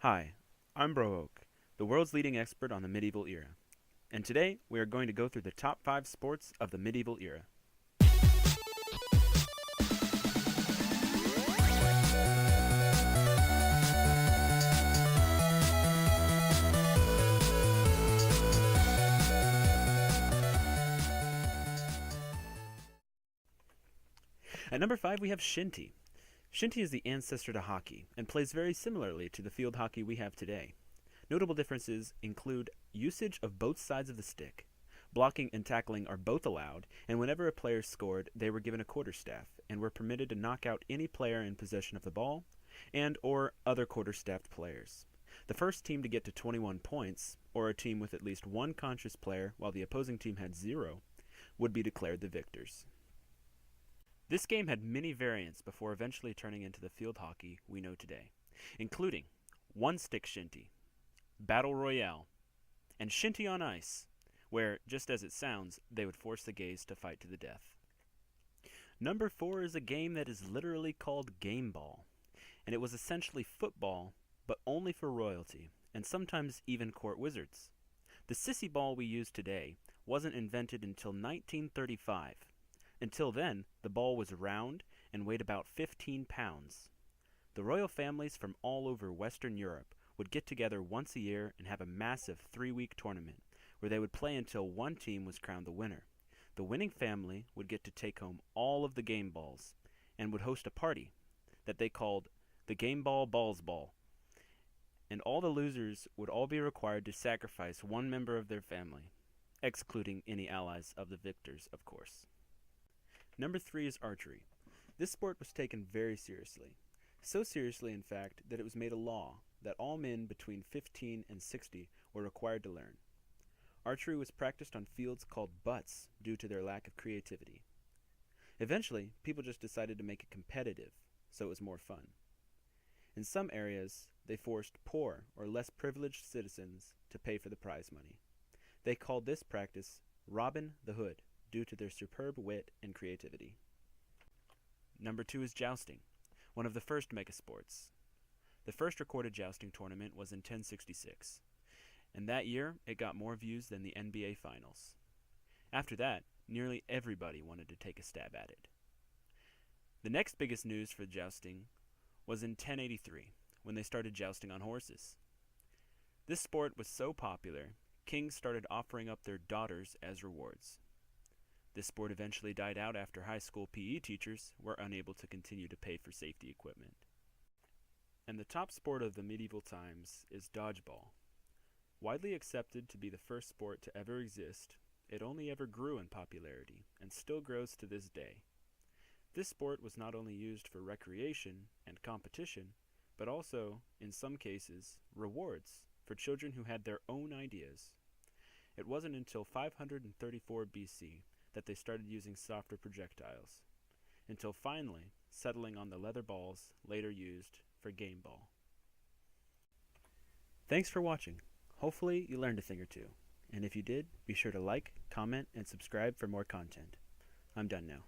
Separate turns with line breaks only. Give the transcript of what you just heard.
Hi, I'm BroOak, the world's leading expert on the medieval era, and today we are going to go through the top 5 sports of the medieval era. At number 5 we have Shinty. Shinty is the ancestor to hockey and plays very similarly to the field hockey we have today. Notable differences include usage of both sides of the stick. Blocking and tackling are both allowed, and whenever a player scored, they were given a quarterstaff and were permitted to knock out any player in possession of the ball and or other quarterstaffed players. The first team to get to 21 points, or a team with at least one conscious player while the opposing team had 0, would be declared the victors. This game had many variants before eventually turning into the field hockey we know today, including one-stick shinty, battle royale, and shinty on ice, where, just as it sounds, they would force the gays to fight to the death. Number 4 is a game that is literally called game ball, and it was essentially football, but only for royalty, and sometimes even court wizards. The sissy ball we use today wasn't invented until 1935. Until then, the ball was round and weighed about 15 pounds. The royal families from all over Western Europe would get together once a year and have a massive 3-week tournament where they would play until one team was crowned the winner. The winning family would get to take home all of the game balls and would host a party that they called the Game Ball Balls Ball. And all the losers would all be required to sacrifice one member of their family, excluding any allies of the victors, of course. Number 3 is archery. This sport was taken very seriously. So seriously, in fact, that it was made a law that all men between 15 and 60 were required to learn. Archery was practiced on fields called butts due to their lack of creativity. Eventually, people just decided to make it competitive, so it was more fun. In some areas, they forced poor or less privileged citizens to pay for the prize money. They called this practice Robin the Hood, due to their superb wit and creativity. Number 2 is jousting, one of the first mega sports. The first recorded jousting tournament was in 1066, and that year it got more views than the NBA Finals. After that, nearly everybody wanted to take a stab at it. The next biggest news for jousting was in 1083, when they started jousting on horses. This sport was so popular, kings started offering up their daughters as rewards. This sport eventually died out after high school PE teachers were unable to continue to pay for safety equipment. And the top sport of the medieval times is dodgeball. Widely accepted to be the first sport to ever exist, it only ever grew in popularity and still grows to this day. This sport was not only used for recreation and competition, but also, in some cases, rewards for children who had their own ideas. It wasn't until 534 BC that they started using softer projectiles, until finally settling on the leather balls later used for game ball. Thanks for watching. Hopefully you learned a thing or two, and if you did, be sure to like, comment, and subscribe for more content. I'm done now.